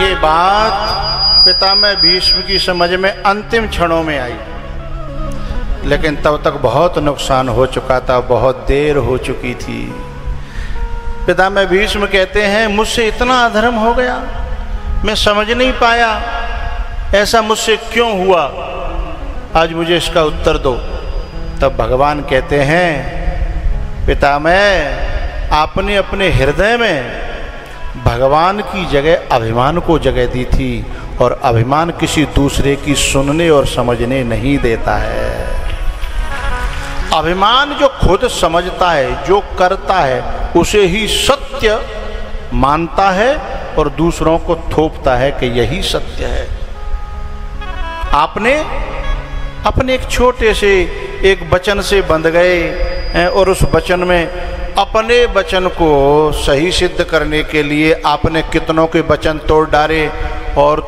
ये बात पितामह भीष्म की समझ में अंतिम क्षणों में आई, लेकिन तब तक बहुत नुकसान हो चुका था, बहुत देर हो चुकी थी। पितामह भीष्म कहते हैं, मुझसे इतना अधर्म हो गया, मैं समझ नहीं पाया ऐसा मुझसे क्यों हुआ, आज मुझे इसका उत्तर दो। तब भगवान कहते हैं, पितामह आपने अपने हृदय में भगवान की जगह अभिमान को जगह दी थी, और अभिमान किसी दूसरे की सुनने और समझने नहीं देता है। अभिमान जो खुद समझता है, जो करता है, उसे ही सत्य मानता है और दूसरों को थोपता है कि यही सत्य है। आपने अपने एक छोटे से एक वचन से बंध गए और उस वचन में अपने वचन को सही सिद्ध करने के लिए आपने कितनों के वचन तोड़ डाले, और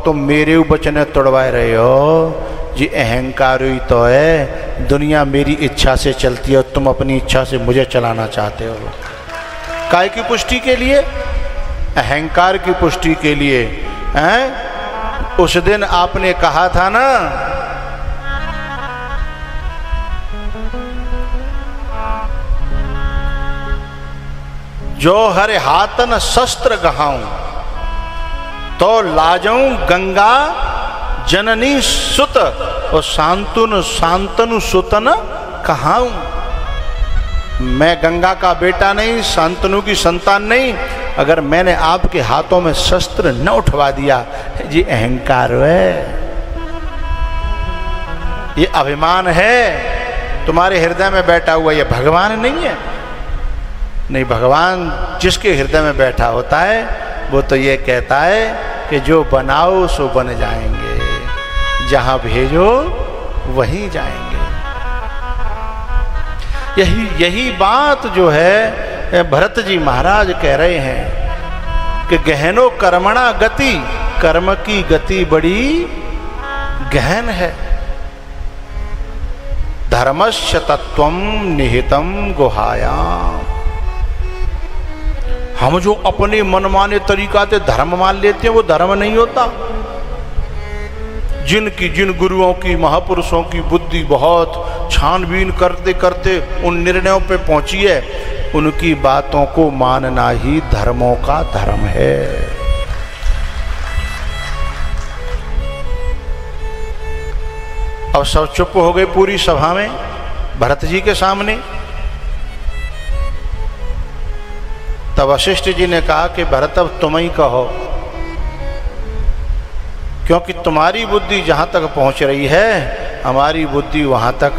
तो मेरे वचन तोड़वाए रहे हो जी। अहंकार ही तो है, दुनिया मेरी इच्छा से चलती है और तुम अपनी इच्छा से मुझे चलाना चाहते हो। काय की पुष्टि के लिए, अहंकार की पुष्टि के लिए हैं? उस दिन आपने कहा था ना, जो हरे हाथन शस्त्र गहाऊं तो लाजऊं गंगा जननी सुत, और शांतनु सुतन कहाऊं। मैं गंगा का बेटा नहीं, शांतनु की संतान नहीं, अगर मैंने आपके हाथों में शस्त्र न उठवा दिया, ये अहंकार है, ये अभिमान है तुम्हारे हृदय में बैठा हुआ, ये भगवान नहीं है। नहीं, भगवान जिसके हृदय में बैठा होता है वो तो ये कहता है कि जो बनाओ सो बन जाएंगे, जहां भेजो वहीं जाएंगे। यही बात जो है भरत जी महाराज कह रहे हैं कि गहनो कर्मणा गति, कर्म की गति बड़ी गहन है। धर्मस्य तत्वम निहितम गुहायाम। हम जो अपने मनमाने तरीका से धर्म मान लेते हैं वो धर्म नहीं होता। जिन गुरुओं की, महापुरुषों की बुद्धि बहुत छानबीन करते करते उन निर्णयों पे पहुंची है, उनकी बातों को मानना ही धर्मों का धर्म है। अब सब चुप हो गए पूरी सभा में भरत जी के सामने। तब वशिष्ठ जी ने कहा कि भरत अब तुम ही कहो, क्योंकि तुम्हारी बुद्धि जहां तक पहुंच रही है हमारी बुद्धि वहां तक,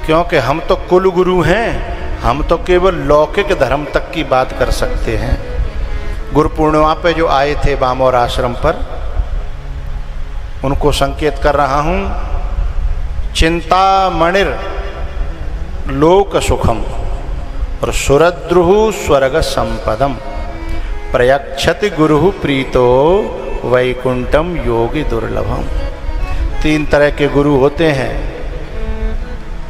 क्योंकि हम तो कुल गुरु हैं, हम तो केवल लौकिक धर्म तक की बात कर सकते हैं। गुरु पूर्णिमा पे जो आए थे बामोर आश्रम पर, उनको संकेत कर रहा हूं, चिंता मणिर लोक सुखम और सुरद्रुहु स्वर्ग संपदम प्रयक्षति गुरु प्रीतो वैकुंठम योगी दुर्लभम। 3 तरह के गुरु होते हैं।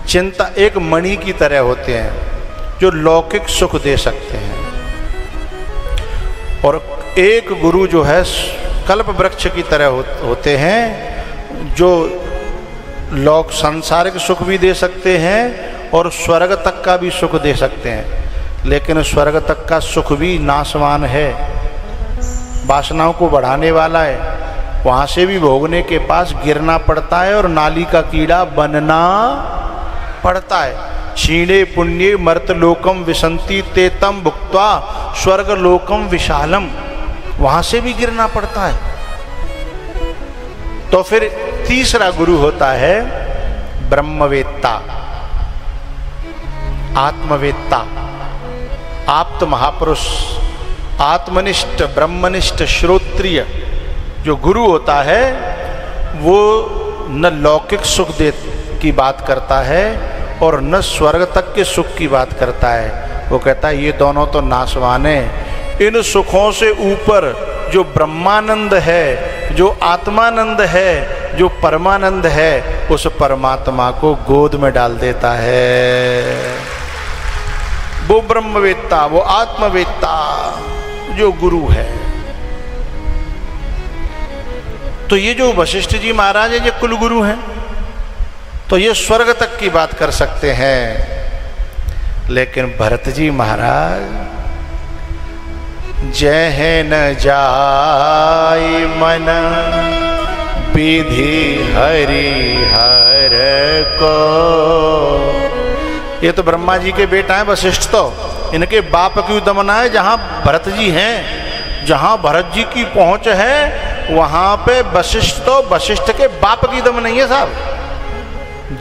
चिंता एक मणि की तरह होते हैं जो लौकिक सुख दे सकते हैं, और एक गुरु जो है कल्प वृक्ष की तरह होते हैं जो लोक सांसारिक सुख भी दे सकते हैं और स्वर्ग तक का भी सुख दे सकते हैं। लेकिन स्वर्ग तक का सुख भी नाशवान है, वासनाओं को बढ़ाने वाला है, वहाँ से भी भोगने के पास गिरना पड़ता है और नाली का कीड़ा बनना पड़ता है। क्षीणे पुण्ये मर्तलोकम विसंति तेतम भुक्त्वा स्वर्ग लोकम विशालम, वहाँ से भी गिरना पड़ता है। तो फिर तीसरा गुरु होता है ब्रह्मवेत्ता, आत्मवेत्ता, आप्त महापुरुष, आत्मनिष्ठ ब्रह्मनिष्ठ श्रोत्रिय। जो गुरु होता है वो न लौकिक सुख दे की बात करता है और न स्वर्ग तक के सुख की बात करता है। वो कहता है ये दोनों तो नाशवान है, इन सुखों से ऊपर जो ब्रह्मानंद है, जो आत्मानंद है, जो परमानंद है, उस परमात्मा को गोद में डाल देता है। वो ब्रह्मवेत्ता, वो आत्मवेत्ता जो गुरु है। तो ये जो वशिष्ठ जी महाराज है ये कुलगुरु हैं, तो ये स्वर्ग तक की बात कर सकते हैं। लेकिन भरत जी महाराज जह न जाय मन विधि हरिहर को। ये तो ब्रह्मा जी के बेटा हैं वशिष्ठ, तो इनके बाप की दमना है। जहाँ भरत जी हैं, जहाँ भरत जी की पहुँच है, वहाँ पे वशिष्ठ, तो वशिष्ठ के बाप की दम नहीं है साहब।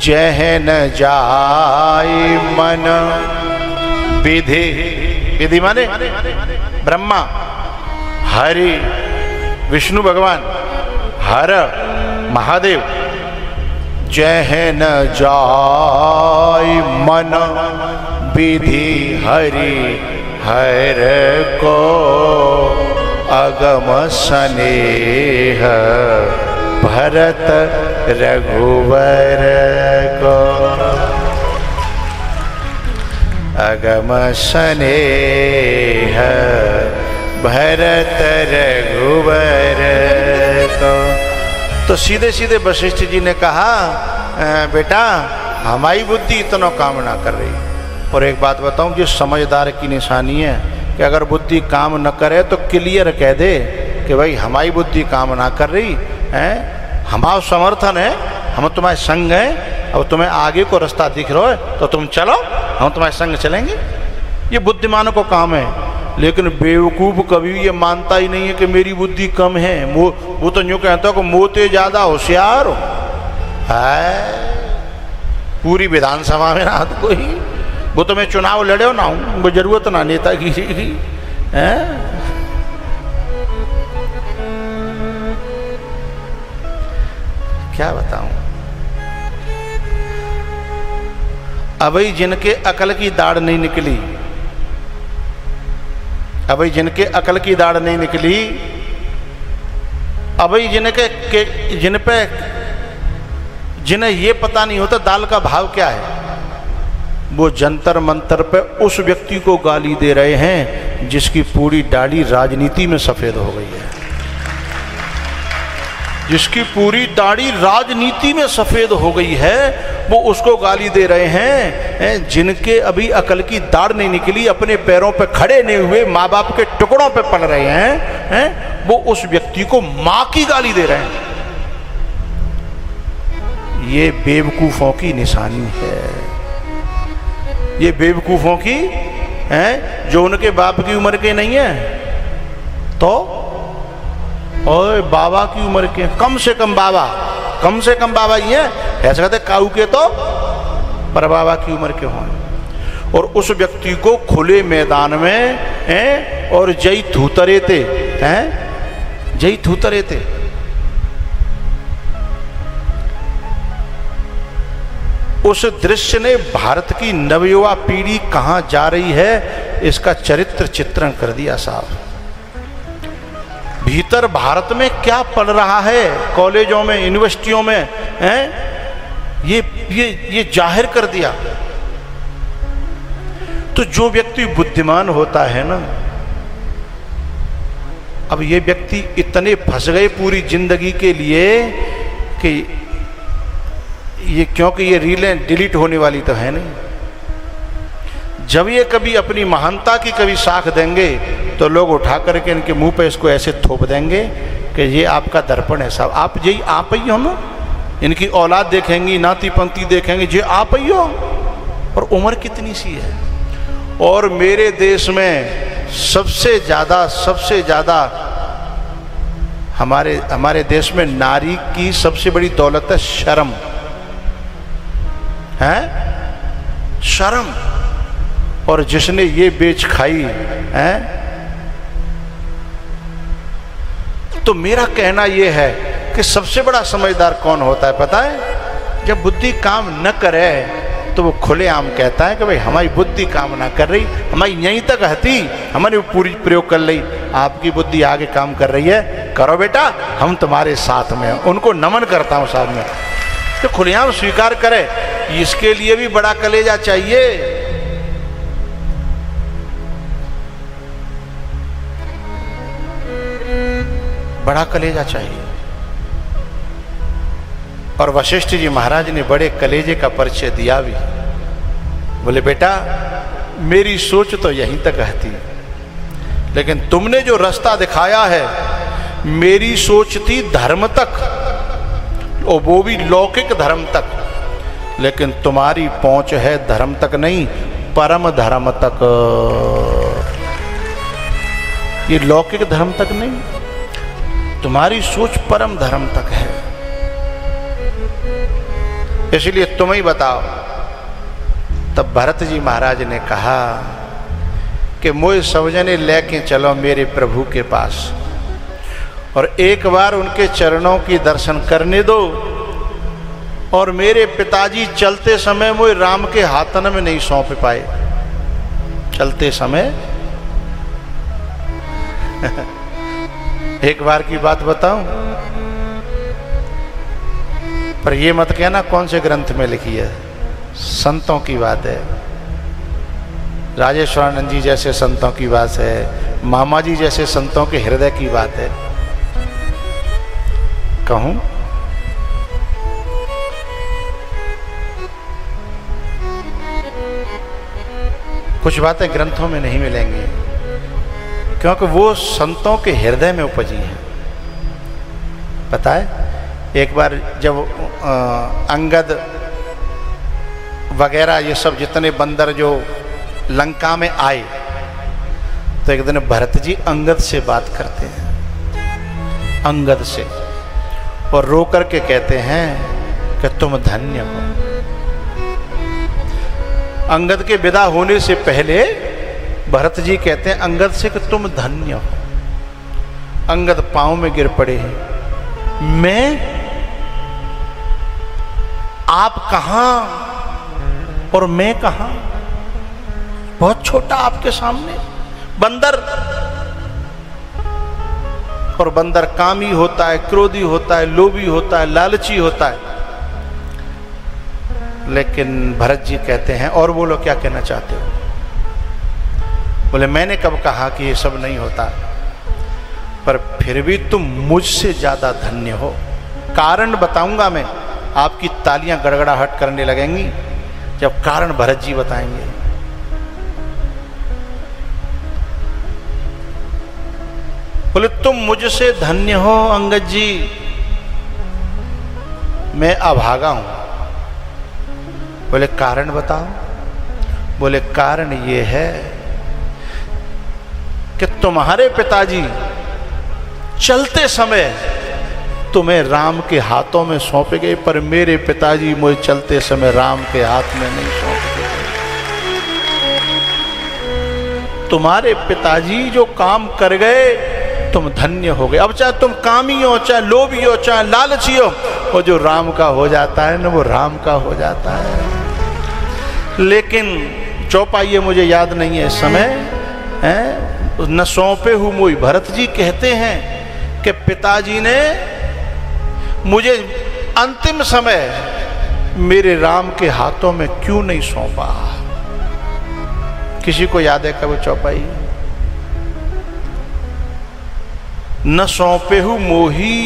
जह न जाय मन विधि, विधि माने ब्रह्मा, हरि विष्णु भगवान, हर महादेव। जह न जाय मन विधि हरि हर को। अगम स्नेह भरत रघुवर को। अगम स्नेह भरत रघुवर को। तो सीधे सीधे वशिष्ठ जी ने कहा, बेटा हमारी बुद्धि इतना काम ना कर रही। और एक बात बताऊं, जो समझदार की निशानी है कि अगर बुद्धि काम न करे तो क्लियर कह दे कि भाई हमारी बुद्धि काम ना कर रही है, हमारा समर्थन है, हम तुम्हारे संग हैं, अब तुम्हें आगे को रास्ता दिख रहा है तो तुम चलो, हम तुम्हारे संग चलेंगे। ये बुद्धिमानों को काम है। लेकिन बेवकूफ़ कभी ये मानता ही नहीं है कि मेरी बुद्धि कम है। वो तो यूँ कहता है कि मोते ज़्यादा होशियार हो है। पूरी विधानसभा में ना कोई, वो तो मैं चुनाव लड़े हो ना हूँ, वो जरूरत ना नेतागिरी की है। क्या बताऊं, अभी जिनके अकल की दाढ़ नहीं निकली, अभी जिनके अकल की दाढ़ नहीं निकली, अभी जिन्हें ये पता नहीं होता दाल का भाव क्या है, वो जंतर मंतर पे उस व्यक्ति को गाली दे रहे हैं जिसकी पूरी दाढ़ी राजनीति में सफेद हो गई है। जिसकी पूरी दाढ़ी राजनीति में सफेद हो गई है, वो उसको गाली दे रहे हैं। जिनके अभी अकल की दाढ़ नहीं निकली, अपने पैरों पे खड़े नहीं हुए, माँ बाप के टुकड़ों पे पल रहे हैं, वो उस व्यक्ति को माँ की गाली दे रहे हैं। ये बेवकूफों की निशानी है। ये बेवकूफों की हैं जो उनके बाप की उम्र के नहीं है, तो और बाबा की उम्र के, कम से कम बाबा ही है। ऐसा कहते काऊ के तो पर बाबा की उम्र के हों। और उस व्यक्ति को खुले मैदान में हैं और जय थूतरे थे, हैं जय थूतरे थे। उस दृश्य ने भारत की नवयुवा पीढ़ी कहाँ जा रही है इसका चरित्र चित्रण कर दिया साहब। भीतर भारत में क्या पढ़ रहा है, कॉलेजों में, यूनिवर्सिटियों में, हैं ये जाहिर कर दिया। तो जो व्यक्ति बुद्धिमान होता है ना, अब ये व्यक्ति इतने फंस गए पूरी जिंदगी के लिए कि ये, क्योंकि ये रीलें डिलीट होने वाली तो है नहीं। जब ये कभी अपनी महानता की कभी साख देंगे तो लोग उठा करके इनके मुंह पे इसको ऐसे थोप देंगे कि ये आपका दर्पण है साहब, आप यही आप ही हो ना। इनकी औलाद देखेंगी, नाती पंक्ति देखेंगे, ये आप ही हो। और उम्र कितनी सी है। और मेरे देश में सबसे ज़्यादा हमारे देश में नारी की सबसे बड़ी दौलत है शर्म, है शर्म। और जिसने ये बेच खाई है, तो मेरा कहना यह है कि सबसे बड़ा समझदार कौन होता है पता है? जब बुद्धि काम न करे तो वो खुलेआम कहता है कि भाई हमारी बुद्धि काम ना कर रही, हमारी यहीं तक हती, हमारे पूरी प्रयोग कर ली, आपकी बुद्धि आगे काम कर रही है, करो बेटा, हम तुम्हारे साथ में हैं। उनको नमन करता हूँ साथ में, तो खुलेआम स्वीकार करे। इसके लिए भी बड़ा कलेजा चाहिए। बड़ा कलेजा चाहिए। और वशिष्ठ जी महाराज ने बड़े कलेजे का परिचय दिया भी। बोले बेटा मेरी सोच तो यहीं तक रहती, लेकिन तुमने जो रास्ता दिखाया है, मेरी सोच थी धर्म तक, और वो भी लौकिक धर्म तक, लेकिन तुम्हारी पहुंच है धर्म तक नहीं, परम धर्म तक। ये लौकिक धर्म तक नहीं, तुम्हारी सोच परम धर्म तक है। इसलिए तुम ही बताओ। तब भरत जी महाराज ने कहा कि मोए सवजने लेके चलो मेरे प्रभु के पास, और एक बार उनके चरणों की दर्शन करने दो, और मेरे पिताजी चलते समय मोए राम के हाथन में नहीं सौंप पाए। चलते समय एक बार की बात बताऊं, पर ये मत कहना कौन से ग्रंथ में लिखी है, संतों की बात है। राजेश्वरानंद जी जैसे संतों की बात है, मामा जी जैसे संतों के हृदय की बात है। कहूं कुछ बातें ग्रंथों में नहीं मिलेंगी, क्योंकि वो संतों के हृदय में उपजी हैं। पता है, एक बार जब अंगद वगैरह ये सब जितने बंदर जो लंका में आए, तो एक दिन भरत जी अंगद से बात करते हैं, अंगद से, और रो करके कहते हैं कि तुम धन्य हो। अंगद के विदा होने से पहले भरत जी कहते हैं अंगद से कि तुम धन्य हो। अंगद पांव में गिर पड़े हैं, मैं, आप कहां और मैं कहां, बहुत छोटा आपके सामने बंदर। और बंदर कामी होता है, क्रोधी होता है, लोभी होता है, लालची होता है। लेकिन भरत जी कहते हैं और बोलो क्या कहना चाहते हो। बोले मैंने कब कहा कि ये सब नहीं होता, पर फिर भी तुम मुझसे ज्यादा धन्य हो। कारण बताऊंगा मैं, आपकी तालियां गड़गड़ाहट करने लगेंगी जब कारण भरत जी बताएंगे। बोले तुम मुझसे धन्य हो अंगद जी, मैं अभागा हूं। बोले कारण बताओ। बोले कारण ये है कि तुम्हारे पिताजी चलते समय तुम्हें राम के हाथों में सौंपे गए, पर मेरे पिताजी मुझे चलते समय राम के हाथ में नहीं सौंपे गए। तुम्हारे पिताजी जो काम कर गए तुम धन्य हो गए। अब चाहे तुम कामी हो, चाहे लोभी हो, चाहे लालची हो, वो जो राम का हो जाता है ना, वो राम का हो जाता है। लेकिन चौपाई मुझे याद नहीं है इस समय, है न सौंपे हूं मोई। भरत जी कहते हैं कि पिताजी ने मुझे अंतिम समय मेरे राम के हाथों में क्यों नहीं सौंपा। किसी को याद है कभी चौपाई? न सौंपे हूं मोही,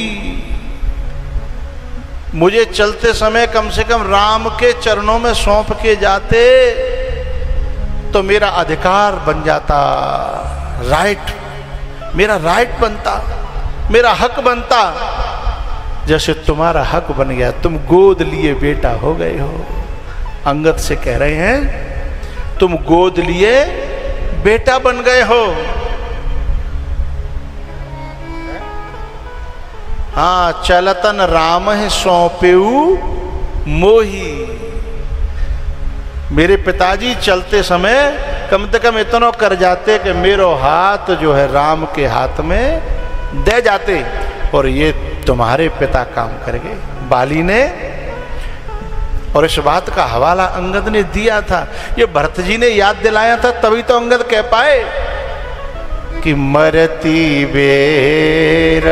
मुझे चलते समय कम से कम राम के चरणों में सौंप के जाते तो मेरा अधिकार बन जाता, राइट, मेरा राइट बनता, मेरा हक बनता। जैसे तुम्हारा हक बन गया, तुम गोद लिए बेटा हो गए हो। अंगद से कह रहे हैं तुम गोद लिए बेटा बन गए हो। हाँ, चलतन राम है सौंपेऊ मोही। मेरे पिताजी चलते समय कम से कम इतना कर जाते कि मेरो हाथ जो है राम के हाथ में दे जाते, और ये तुम्हारे पिता काम कर गए, बाली ने। और इस बात का हवाला अंगद ने दिया था, ये भरत जी ने याद दिलाया था, तभी तो अंगद कह पाए कि मरती बेर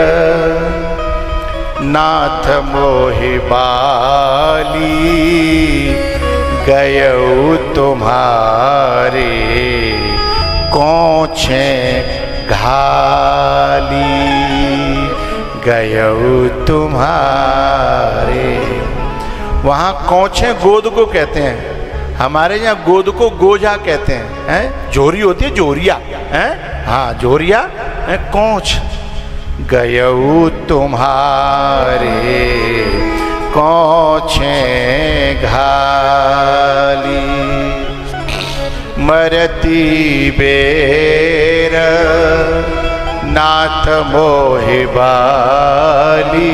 नाथ मोहि बाली, गयऊ तुम्हारे कौछे घाली, गयऊ तुम्हारे। वहाँ कौछे गोद को कहते हैं, हमारे यहाँ गोद को गोजा कहते हैं। जोरी होती है, जोरिया है, हाँ जोरिया है। कौछ गयऊ तुम्हारे कौछे घाली, मरती बेर नाथ मोहि बाली,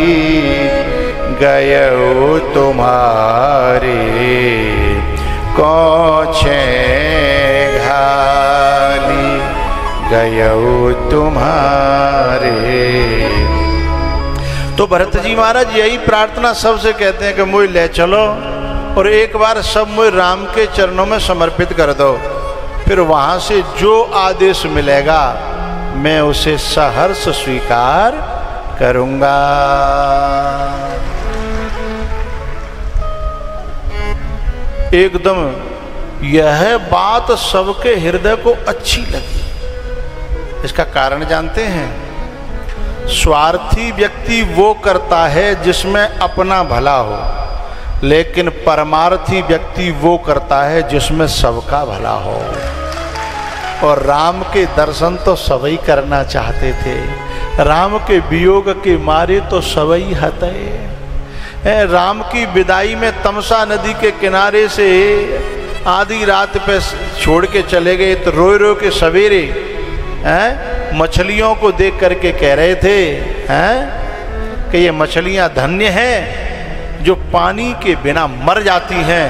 गयऊ तुम्हारे कौछे घाली, गयऊ तुम्हारे। तो भरत जी महाराज यही प्रार्थना सबसे कहते हैं कि मुझे ले चलो और एक बार सब मुझे राम के चरणों में समर्पित कर दो, फिर वहां से जो आदेश मिलेगा मैं उसे सहर्ष स्वीकार करूंगा। एकदम यह बात सबके हृदय को अच्छी लगी। इसका कारण जानते हैं? स्वार्थी व्यक्ति वो करता है जिसमें अपना भला हो, लेकिन परमार्थी व्यक्ति वो करता है जिसमें सबका भला हो। और राम के दर्शन तो सभी करना चाहते थे, राम के वियोग के मारे तो सभी हते। राम की विदाई में तमसा नदी के किनारे से आधी रात पे छोड़ के चले गए, तो रोए रोए के सवेरे मछलियों को देख करके कह रहे थे कि ये मछलियां धन्य हैं जो पानी के बिना मर जाती हैं,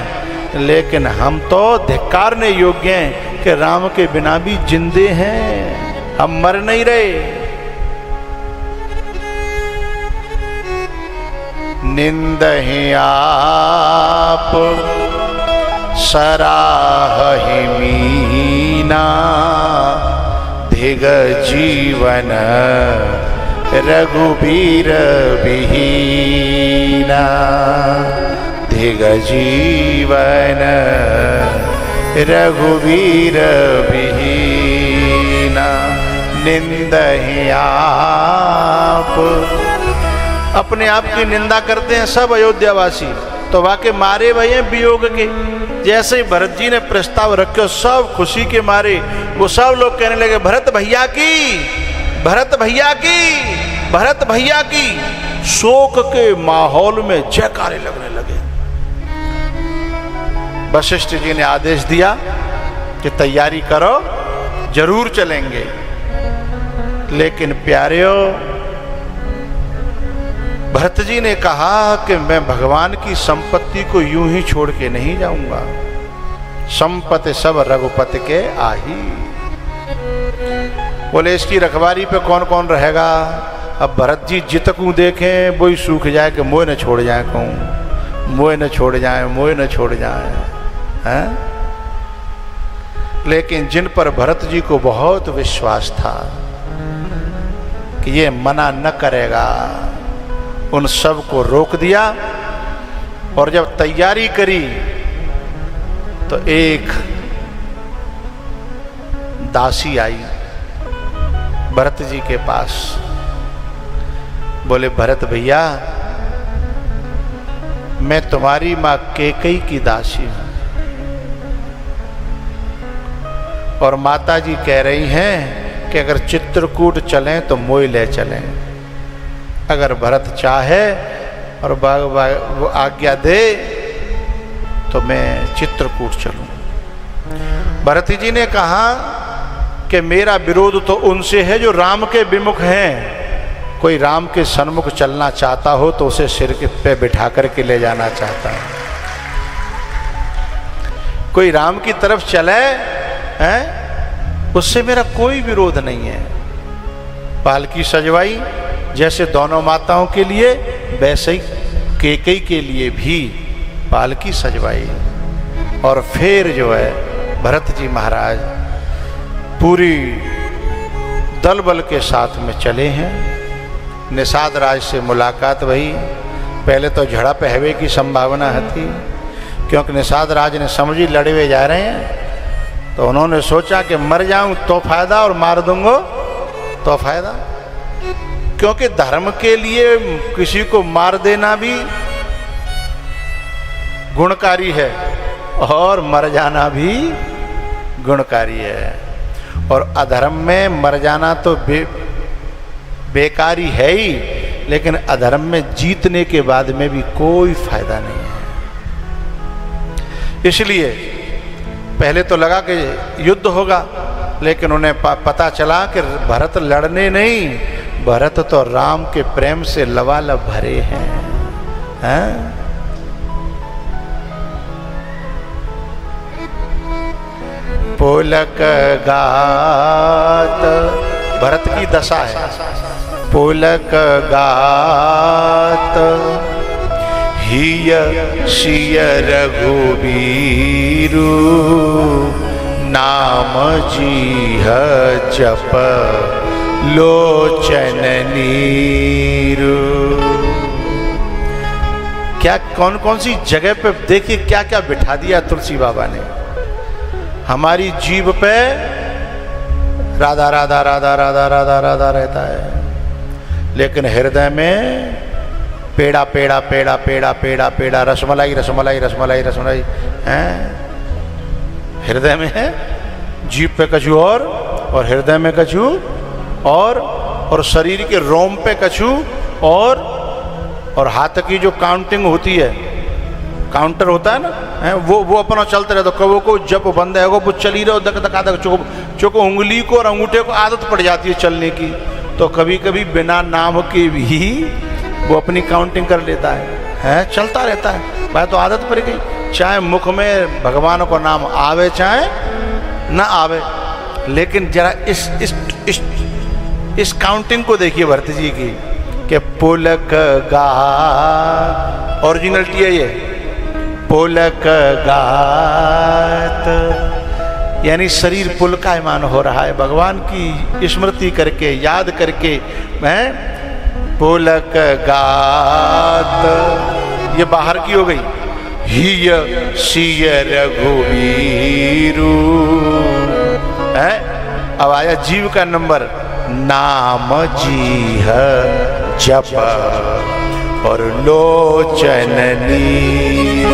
लेकिन हम तो धिक्कारने योग्य हैं कि राम के बिना भी जिंदे हैं, हम मर नहीं रहे। निंदहि आप सराहि मीना, धिग जीवन रघुबीर विहीना, धिग जीवन रघुबीर विहीना। निंदहि आप, अपने आप की निंदा करते हैं सब अयोध्यावासी, तो वाकई मारे भई हैं वियोग के। जैसे ही भरत जी ने प्रस्ताव रखे सब खुशी के मारे वो सब लोग कहने लगे भरत भैया की, भरत भैया की, भरत भैया की। शोक के माहौल में जयकारे लगने लगे। वशिष्ठ जी ने आदेश दिया कि तैयारी करो, जरूर चलेंगे। लेकिन प्यारेओ, भरत जी ने कहा कि मैं भगवान की संपत्ति को यूं ही छोड़ के नहीं जाऊंगा, संपत्ति सब रघुपति के आही। बोले इसकी रखवारी पे कौन कौन रहेगा? अब भरत जी जितकू देखें वही सूख जाए कि मोह न छोड़ जाए, कहूँ मोह न छोड़ जाए, मोह न छोड़ जाए हैं? लेकिन जिन पर भरत जी को बहुत विश्वास था कि ये मना न करेगा, उन सब को रोक दिया। और जब तैयारी करी तो एक दासी आई भरत जी के पास। बोले भरत भैया, मैं तुम्हारी मां कैकेयी की दासी हूं और माता जी कह रही हैं कि अगर चित्रकूट चलें तो मोय ले चलें। अगर भरत चाहे और वो आज्ञा दे तो मैं चित्रकूट चलूं। भरत जी ने कहा कि मेरा विरोध तो उनसे है जो राम के विमुख हैं। कोई राम के सन्मुख चलना चाहता हो तो उसे सिर पे बिठा करके ले जाना चाहता है। कोई राम की तरफ चले हैं, उससे मेरा कोई विरोध नहीं है। पालकी सजवाई जैसे दोनों माताओं के लिए, वैसे ही कैकेयी के लिए भी पालकी सजवाई। और फिर जो है भरत जी महाराज पूरी दल बल के साथ में चले हैं। निषाद राज से मुलाकात हुई। पहले तो झड़प हवे की संभावना थी, क्योंकि निषाद राज ने समझी लड़े हुए जा रहे हैं, तो उन्होंने सोचा कि मर जाऊं तो फायदा और मार दूंगा तो फायदा। क्योंकि धर्म के लिए किसी को मार देना भी गुणकारी है और मर जाना भी गुणकारी है। और अधर्म में मर जाना तो बेकारी है ही, लेकिन अधर्म में जीतने के बाद में भी कोई फायदा नहीं है। इसलिए पहले तो लगा कि युद्ध होगा, लेकिन उन्हें पता चला कि भरत लड़ने नहीं, भरत तो राम के प्रेम से लबालब भरे हैं, हैं? पुलक गात भरत की दशा है। पुलक गात हिय शिय रघुबीरु नाम जीह जप लोचन नीरु। क्या कौन कौन सी जगह पे देखिए क्या क्या बिठा दिया तुलसी बाबा ने। हमारी जीभ पे राधा राधा राधा राधा राधा राधा रहता है, लेकिन हृदय में पेड़ा पेड़ा पेड़ा पेड़ा पेड़ा पेड़ा रसमलाई रसमलाई रसमलाई रसमलाई हैं हृदय में है। जीभ पे कछु और हृदय में कछु और शरीर के रोम पे कछु और हाथ की जो काउंटिंग होती है, काउंटर होता है ना, है वो अपना चलते रहता। कबो को जब बंद है वो चली रहो धक धका धक चोको उंगली को और अंगूठे को आदत पड़ जाती है चलने की, तो कभी कभी बिना नाम के भी वो अपनी काउंटिंग कर लेता है चलता रहता है। भाई तो आदत पड़ गई, चाहे मुख में भगवान को नाम आवे चाहे ना आवे। लेकिन जरा इस काउंटिंग को देखिए भरत जी की कि पुलक गा, ओरिजिनलिटी है ये, पुलक गात, यानी शरीर पुलकायमान हो रहा है भगवान की स्मृति करके, याद करके। मैं पुलक गात, ये बाहर की हो गई। हिय शिय रघुबीरु है, अब आया जीव का नंबर। नाम जीह जप और लोचन नीर।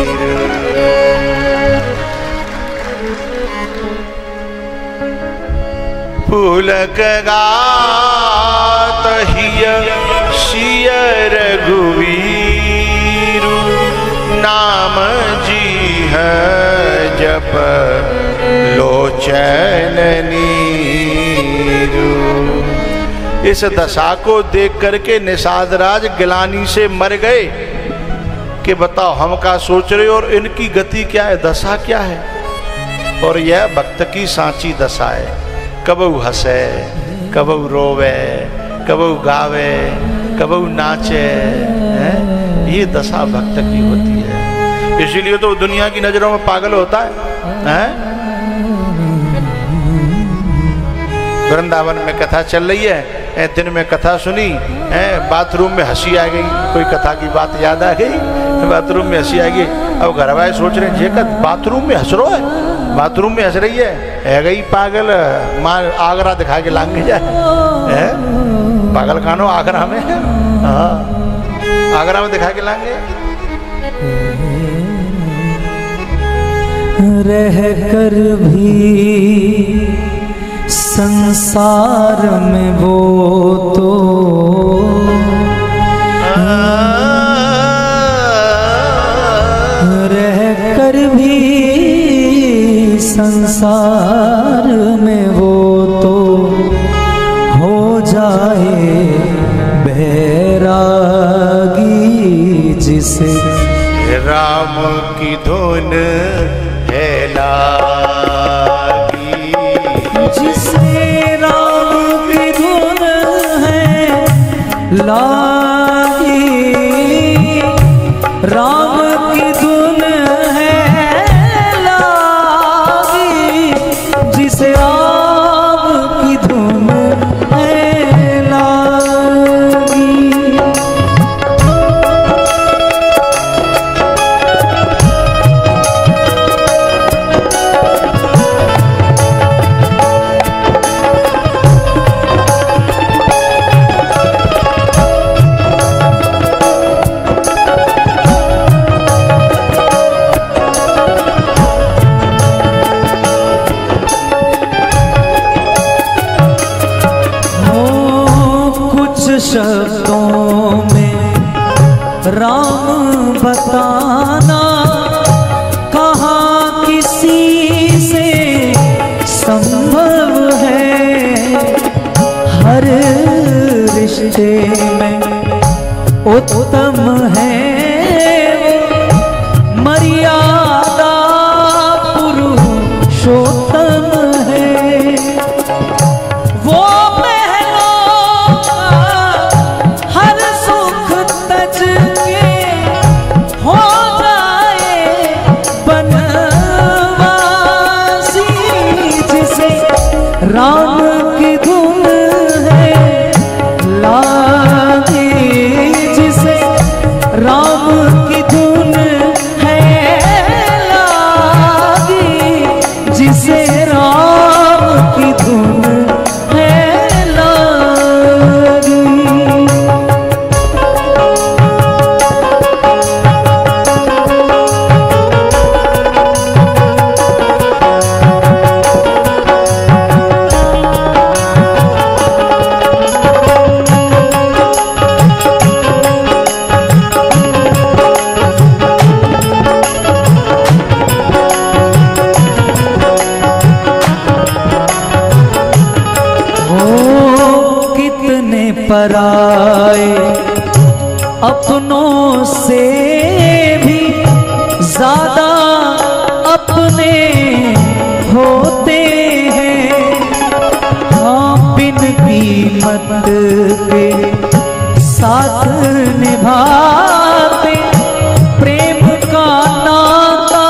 पुलक गात हिय शिय रघुबीरु नाम जीह जप लोचन नीरु। इस दशा को देख करके निषाद राज गिलानी से मर गए कि बताओ हम क्या सोच रहे हो और इनकी गति क्या है, दशा क्या है। और यह भक्त की सांची दशा है। कबहू हंसे, कबहू रोवे, कबहू गावे, कबहू नाचे, ये दशा भक्त की होती है। इसीलिए तो दुनिया की नजरों में पागल होता है। वृंदावन में कथा चल रही है, दिन में कथा सुनी, बाथरूम में हंसी आ गई, कोई कथा की बात याद आ गई, बाथरूम में हंसी आ गई। अब घर वाले सोच रहे हैं जेकर बाथरूम में हंस रो है, बाथरूम में हंस रही है गई पागल, माँ आगरा दिखा के लांग जाए। पागल खानो आगरा में, हाँ आगरा में दिखा के लांगे। रह कर भी संसार में वो तो रह कर भी संसार में वो तो हो जाए बैरागी जिसे राम की धुन है लागी, जिसे राम की धुन है लागी, राम की धुन है लागी, जिसे राम की धुन है लागी। शब्दों में राम बताना कहाँ किसी से संभव है। हर रिश्ते में उत्तम है वो, मर्यादा पुरुषोत्तम है वो। महलों का हर सुख तज के हो जाए बनवासी, जिसे राम की धुन है लागी, जिसे राम की धुन है लागी, जिसे राम की धुन है लागी। पराए अपनों से भी ज्यादा अपने होते हैं। हाँ, बिन कीमत के साथ निभाते प्रेम का नाता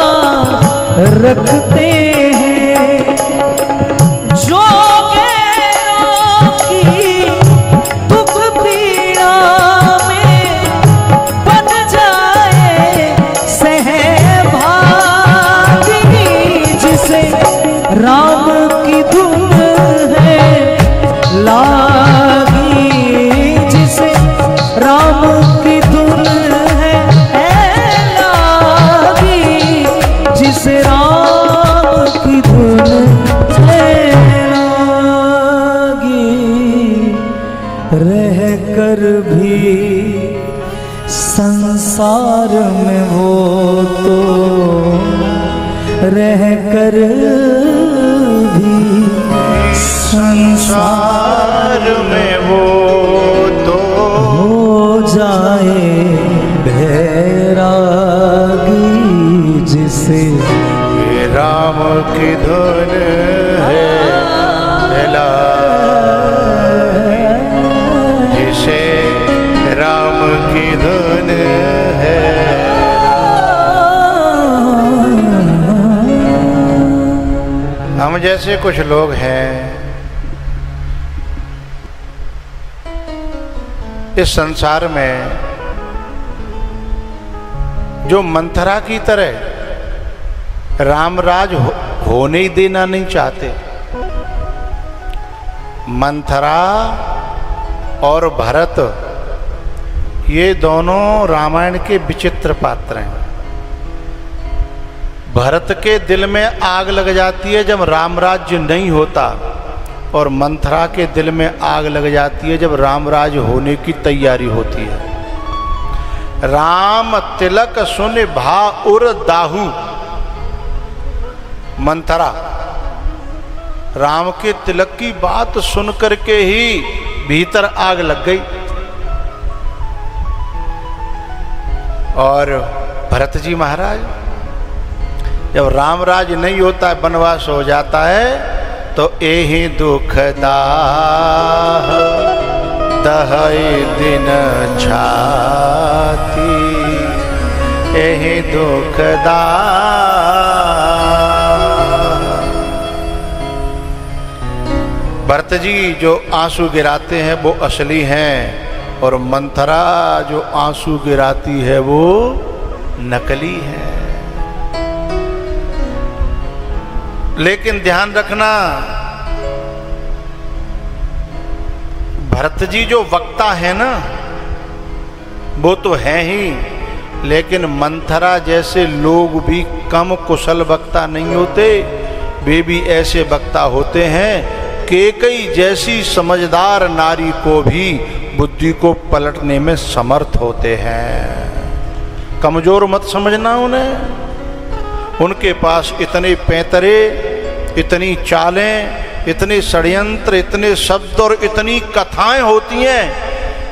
रखते हैं। जो राम की धुन है लागी, जिसे राम की धुन है लागी, जिसे राम की धुन है लागी। रह कर भी संसार में वो तो रह कर भी संसार में वो तो हो जाए बैरागी, जिसे राम की धुन है लागी, जिसे राम की धुन है। हम जैसे कुछ लोग हैं इस संसार में जो मंथरा की तरह रामराज होने ही देना नहीं चाहते। मंथरा और भरत ये दोनों रामायण के विचित्र पात्र हैं। भरत के दिल में आग लग जाती है जब रामराज्य नहीं होता, और मंथरा के दिल में आग लग जाती है जब रामराज होने की तैयारी होती है। राम तिलक सुन भा उर दाहू। मंथरा राम के तिलक की बात सुन करके ही भीतर आग लग गई। और भरत जी महाराज जब रामराज नहीं होता है, वनवास हो जाता है, तो एहि दुखदाह दहै दिन छाती, एहि दुखदाह। भरत जी जो आंसू गिराते हैं वो असली हैं, और मंथरा जो आंसू गिराती है वो नकली है। लेकिन ध्यान रखना, भरत जी जो वक्ता है ना वो तो है ही, लेकिन मंथरा जैसे लोग भी कम कुशल वक्ता नहीं होते। वे भी ऐसे वक्ता होते हैं केकई जैसी समझदार नारी को भी बुद्धि को पलटने में समर्थ होते हैं। कमजोर मत समझना उन्हें। उनके पास इतने पैंतरे, इतनी चालें, इतने षड्यंत्र, इतने शब्द और इतनी कथाएं होती हैं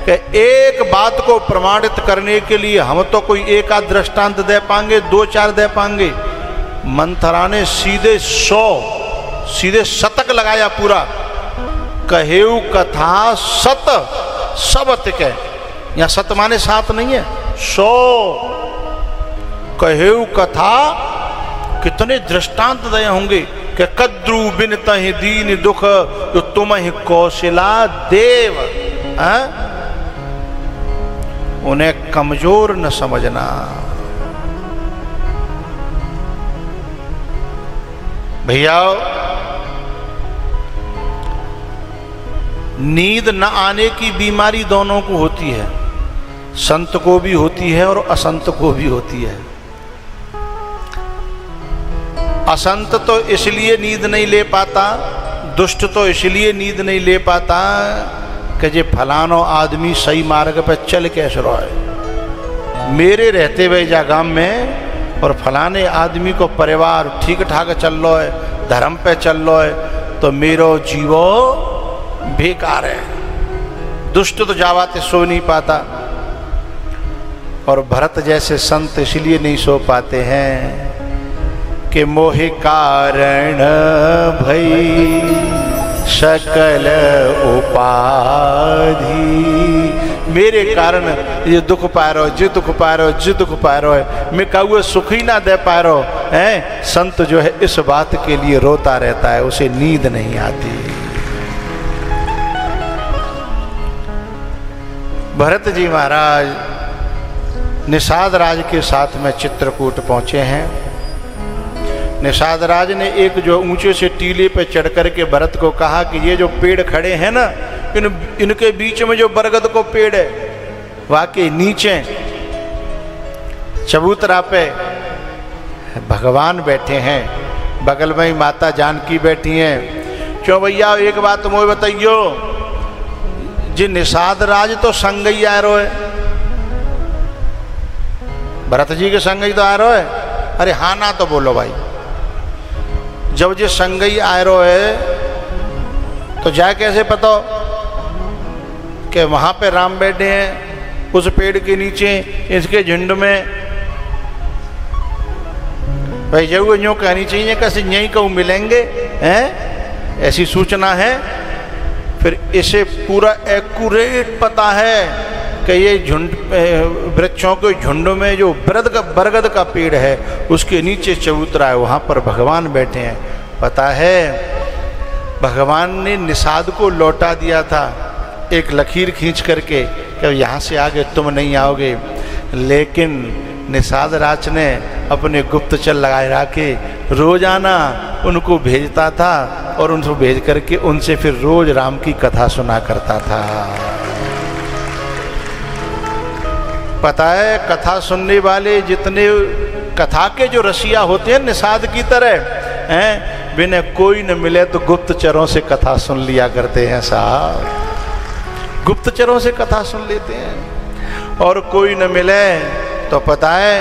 कि एक बात को प्रमाणित करने के लिए हम तो कोई एक आध दृष्टांत दे पाएंगे, 2-4 दे पाएंगे। मंथरा ने सीधे 100, सीधे शतक लगाया पूरा। कहेऊ कथा सत सबत के, यहाँ सत माने 7 नहीं है, 100 कहेऊ कथा। कितने दृष्टांत दे होंगे कि कद्रु बिन तहि दीन दुख जो तुम ही कौशला देव। उन्हें कमजोर न समझना। भैया, नींद न आने की बीमारी दोनों को होती है, संत को भी होती है और असंत को भी होती है। असंत तो इसलिए नींद नहीं ले पाता, दुष्ट तो इसलिए नींद नहीं ले पाता कि जे फलानो आदमी सही मार्ग पर चल कैसे रहा है। मेरे रहते हुए जा गांव में और फलाने आदमी को परिवार ठीक ठाक चल रहा है, धर्म पे चल रहा है, तो मेरो जीवो बेकार है। दुष्ट तो जावाते सो नहीं पाता। और भरत जैसे संत इसलिए नहीं सो पाते हैं कि मोहि कारण भई सकल उपाधि। मेरे कारण ये दुख पा रहे हो, जे दुख पा रहे हो, जे दुख पा रहे हो, मैं कहूँ सुख ही ना दे पा रहे हो है। संत जो है इस बात के लिए रोता रहता है, उसे नींद नहीं आती। भरत जी महाराज निषाद राज के साथ में चित्रकूट पहुंचे हैं। निषाद राज ने एक जो ऊंचे से टीले पे चढ़ करके भरत को कहा कि ये जो पेड़ खड़े हैं ना, इनके बीच में जो बरगद को पेड़ है, वाकई नीचे चबूतरा पे भगवान बैठे हैं, बगल में ही माता जानकी बैठी हैं। क्यों भैया, एक बात मुझे बताइयो, जी निषाद राज तो संग ही आ रहा है, भरत जी के संग ही तो आ रहा है। अरे हाँ ना तो बोलो भाई। जब जे संग ही आ रहा है तो जा कैसे पता कि वहां पे राम बैठे हैं उस पेड़ के नीचे इसके झुंड में? भाई जब यूँ कहनी चाहिए कैसे यहीं कहूँ मिलेंगे हैं, ऐसी सूचना है। फिर इसे पूरा एक्यूरेट पता है कि ये झुंड वृक्षों के झुंड में जो बरगद का पेड़ है उसके नीचे चबूतरा है, वहाँ पर भगवान बैठे हैं। पता है भगवान ने निषाद को लौटा दिया था एक लकीर खींच करके कि यहाँ से आगे तुम नहीं आओगे, लेकिन निषाद राज ने अपने गुप्तचर लगाए रखे रोजाना उनको भेजता था और उनको भेज करके उनसे फिर रोज राम की कथा सुना करता था। पता है कथा सुनने वाले जितने कथा के जो रसिया होते हैं निषाद की तरह हैं, बिना कोई न मिले तो गुप्तचरों से कथा सुन लिया करते हैं साहब, गुप्तचरों से कथा सुन लेते हैं। और कोई न मिले तो पता है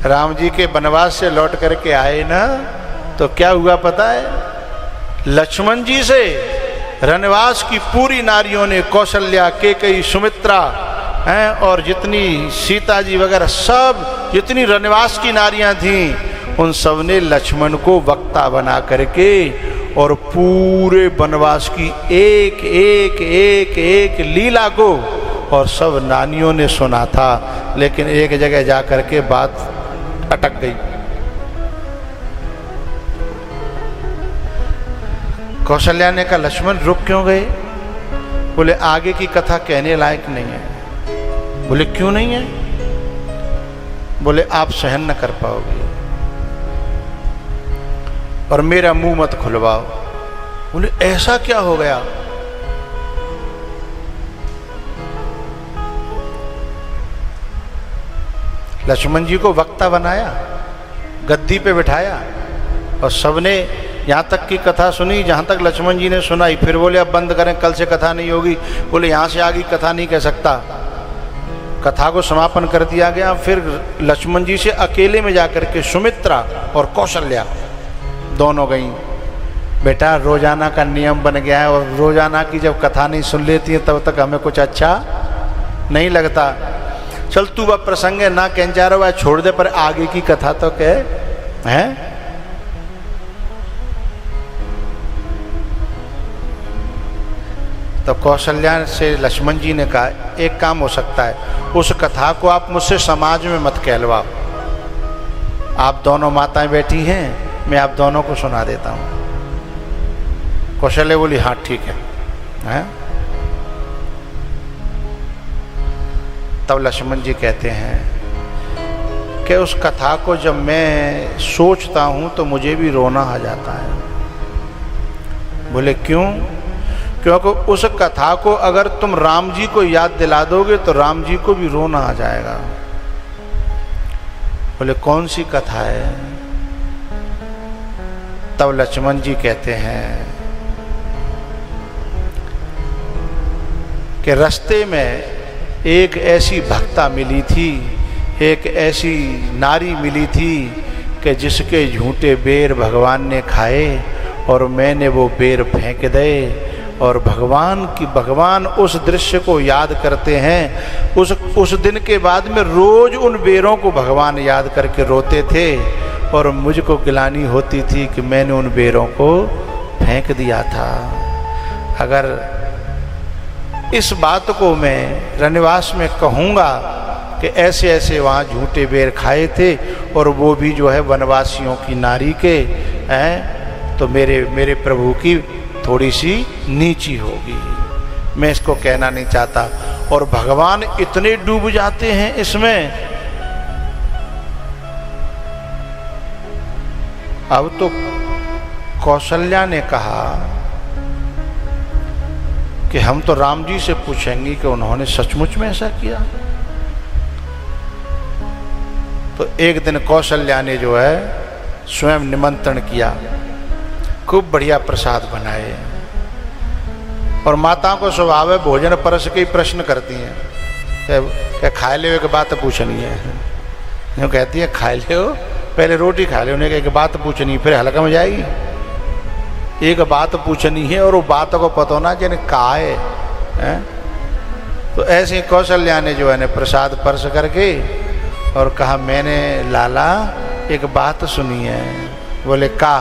राम जी के वनवास से लौट करके आए ना तो क्या हुआ पता है? लक्ष्मण जी से रनवास की पूरी नारियों ने, कौशल्या, केकई, सुमित्रा हैं और जितनी सीता जी वगैरह सब जितनी रनवास की नारियां थीं, उन सब ने लक्ष्मण को वक्ता बना करके और पूरे वनवास की एक एक एक एक लीला को और सब नानियों ने सुना था। लेकिन एक जगह जा करके बात अटक गई। कौशल्या ने कहा लक्ष्मण रुक क्यों गए? बोले आगे की कथा कहने लायक नहीं है। बोले क्यों नहीं है? बोले आप सहन न कर पाओगे और मेरा मुंह मत खुलवाओ। बोले ऐसा क्या हो गया? लक्ष्मण जी को वक्ता बनाया, गद्दी पे बिठाया और सबने यहाँ तक की कथा सुनी जहाँ तक लक्ष्मण जी ने सुनाई। फिर बोले अब बंद करें, कल से कथा नहीं होगी। बोले यहाँ से आगे कथा नहीं कह सकता। कथा को समापन कर दिया गया। फिर लक्ष्मण जी से अकेले में जाकर के सुमित्रा और कौशल्या दोनों गई। बेटा रोजाना का नियम बन गया है और रोजाना की जब कथा नहीं सुन लेती है तब तक हमें कुछ अच्छा नहीं लगता। चल तू वह प्रसंग ना कहचारो वह छोड़ दे, पर आगे की कथा तो कह है। तो कौशल्या से लक्ष्मण जी ने कहा एक काम हो सकता है, उस कथा को आप मुझसे समाज में मत कहलवाओ। आप दोनों माताएं बैठी हैं, मैं आप दोनों को सुना देता हूं। कौशल्या बोली हाँ ठीक है? तब लक्ष्मण जी कहते हैं कि उस कथा को जब मैं सोचता हूं तो मुझे भी रोना आ जाता है। बोले क्यों? क्योंकि उस कथा को अगर तुम राम जी को याद दिला दोगे तो राम जी को भी रोना आ जाएगा। बोले कौन सी कथा है? तब लक्ष्मण जी कहते हैं कि रास्ते में एक ऐसी भक्ता मिली थी, एक ऐसी नारी मिली थी कि जिसके झूठे बेर भगवान ने खाए और मैंने वो बेर फेंक दे। और भगवान उस दृश्य को याद करते हैं। उस दिन के बाद में रोज उन बेरों को भगवान याद करके रोते थे और मुझको गिलानी होती थी कि मैंने उन बेरों को फेंक दिया था। अगर इस बात को मैं रनिवास में कहूँगा कि ऐसे ऐसे वहाँ झूठे बेर खाए थे और वो भी जो है वनवासियों की नारी के हैं, तो मेरे प्रभु की थोड़ी सी नीची होगी। मैं इसको कहना नहीं चाहता। और भगवान इतने डूब जाते हैं इसमें। अब तो कौशल्या ने कहा कि हम तो राम जी से पूछेंगे कि उन्होंने सचमुच में ऐसा किया। तो एक दिन कौशल्या ने जो है स्वयं निमंत्रण किया, खूब बढ़िया प्रसाद बनाए। और माताओं को स्वभाव है भोजन परस के ही प्रश्न करती हैं कि खाए ले के बात पूछनी है। जो कहती है खाए ले हो, पहले रोटी खा ले, उन्हें एक बात पूछनी, फिर हल्का में जाएगी। एक बात पूछनी है और वो बात को पता होना कि का है। तो ऐसे ही कौशल्या ने जो है प्रसाद परस करके और कहा मैंने लाला एक बात सुनी है। बोले का?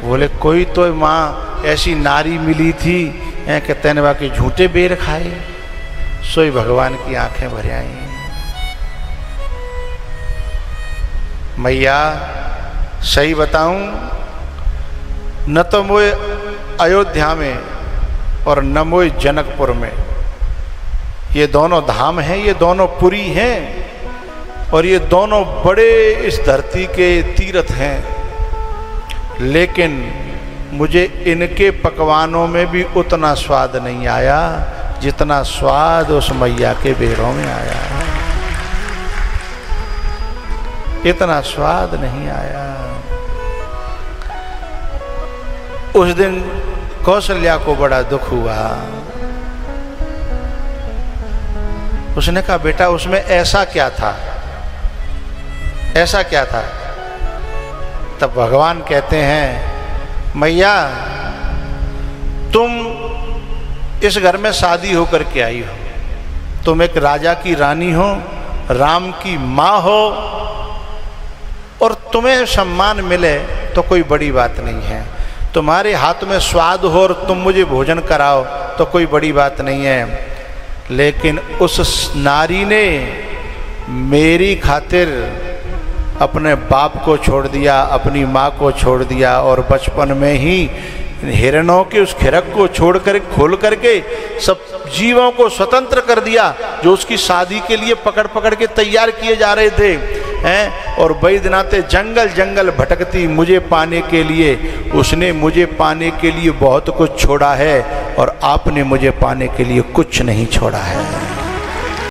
बोले कोई तो माँ ऐसी नारी मिली थी कि तेने बाकी झूठे बेर खाए, सोई भगवान की आंखें भर आई। मैया सही बताऊं, न तो मोए अयोध्या में और न मोए जनकपुर में, ये दोनों धाम हैं, ये दोनों पुरी हैं और ये दोनों बड़े इस धरती के तीर्थ हैं। लेकिन मुझे इनके पकवानों में भी उतना स्वाद नहीं आया जितना स्वाद उस मैया के बेरों में आया। इतना स्वाद नहीं आया। उस दिन कौशल्या को बड़ा दुख हुआ। उसने कहा बेटा उसमें ऐसा क्या था, ऐसा क्या था? तब भगवान कहते हैं मैया तुम इस घर में शादी होकर के आई हो, तुम एक राजा की रानी हो, राम की माँ हो और तुम्हें सम्मान मिले तो कोई बड़ी बात नहीं है। तुम्हारे हाथ में स्वाद हो और तुम मुझे भोजन कराओ तो कोई बड़ी बात नहीं है। लेकिन उस नारी ने मेरी खातिर अपने बाप को छोड़ दिया, अपनी माँ को छोड़ दिया और बचपन में ही हिरणों के उस खिरक को छोड़ कर खोल करके सब जीवों को स्वतंत्र कर दिया जो उसकी शादी के लिए पकड़ पकड़ के तैयार किए जा रहे थे हैं। और बैद्यनाथ जंगल जंगल भटकती मुझे पाने के लिए, उसने मुझे पाने के लिए बहुत कुछ छोड़ा है और आपने मुझे पाने के लिए कुछ नहीं छोड़ा है।